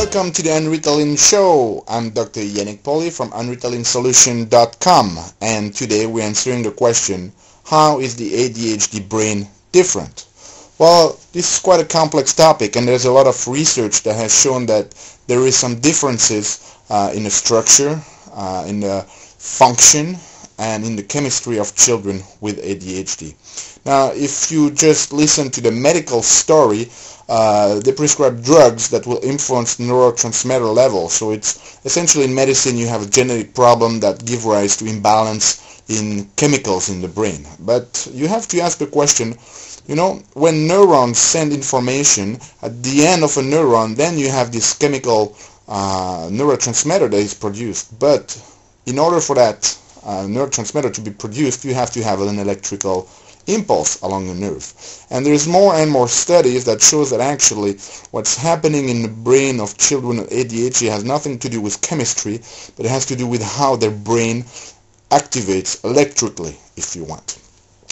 Welcome to the Untitled Show. I'm Dr. Yannick Poli from UntitledSolution.com, and today we're answering the question, how is the ADHD brain different? Well, this is quite a complex topic, and there's a lot of research that has shown that there is some differences in the structure, in the function, and in the chemistry of children with ADHD. Now, if you just listen to the medical story, they prescribe drugs that will influence neurotransmitter levels. So it's essentially in medicine you have a genetic problem that gives rise to imbalance in chemicals in the brain. But you have to ask the question, when neurons send information, at the end of a neuron, then you have this chemical neurotransmitter that is produced. But in order for that neurotransmitter to be produced, you have to have an electrical impulse along the nerve. And there's more and more studies that shows that actually what's happening in the brain of children with ADHD has nothing to do with chemistry, but it has to do with how their brain activates electrically, if you want.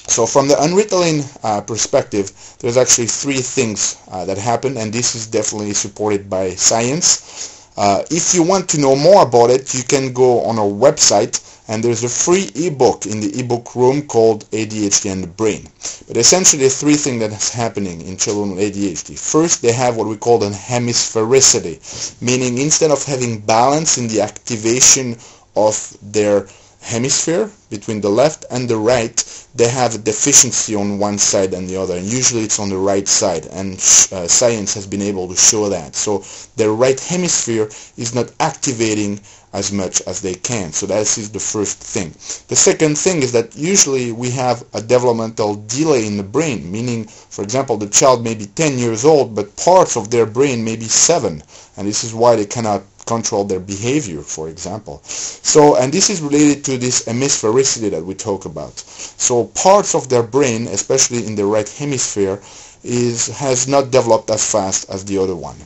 So from the unwritten perspective, there's actually three things that happen, and this is definitely supported by science. If you want to know more about it, you can go on our website, and there's a free ebook in the ebook room called ADHD and the Brain. But essentially, there are three things that is happening in children with ADHD. First, they have what we call an hemisphericity, meaning instead of having balance in the activation of their hemisphere between the left and the right, they have a deficiency on one side and the other, and usually it's on the right side, and science has been able to show that. So their right hemisphere is not activating as much as they can. So that is the first thing. The second thing is that usually we have a developmental delay in the brain, meaning, for example, the child may be 10 years old, but parts of their brain may be 7, and this is why they cannot control their behavior, for example. So, and this is related to this hemisphericity that we talk about. So parts of their brain, especially in the right hemisphere, has not developed as fast as the other one.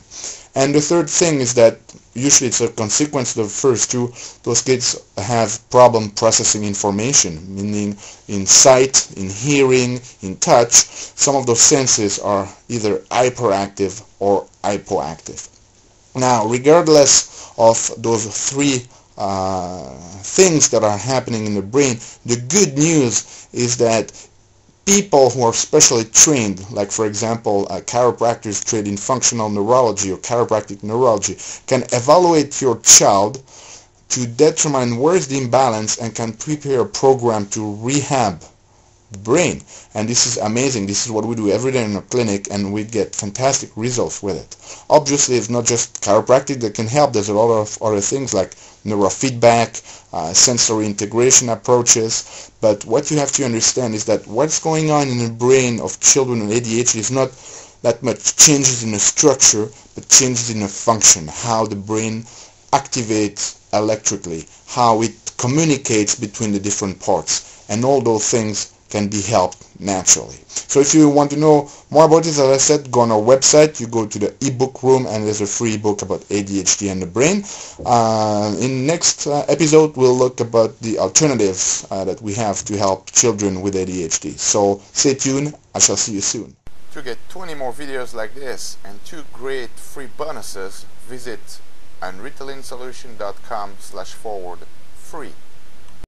And the third thing is that usually it's a consequence of the first two. Those kids have problem processing information, meaning in sight, in hearing, in touch. Some of those senses are either hyperactive or hypoactive. Now, regardless of those three things that are happening in the brain, the good news is that people who are specially trained, like for example chiropractors trained in functional neurology or chiropractic neurology, can evaluate your child to determine where is the imbalance and can prepare a program to rehab the brain. And this is amazing. This is what we do every day in a clinic, and we get fantastic results with it. Obviously, it's not just chiropractic that can help. There's a lot of other things like neurofeedback, sensory integration approaches. But what you have to understand is that what's going on in the brain of children with ADHD is not that much changes in the structure, but changes in the function, how the brain activates electrically, how it communicates between the different parts, and all those things can be helped naturally. So if you want to know more about this, as I said, go on our website, you go to the ebook room, and there's a free book about ADHD and the brain. In next episode, we'll look about the alternatives that we have to help children with ADHD. So stay tuned. I shall see you soon. To get 20 more videos like this and 2 great free bonuses, visit untitled.com/free.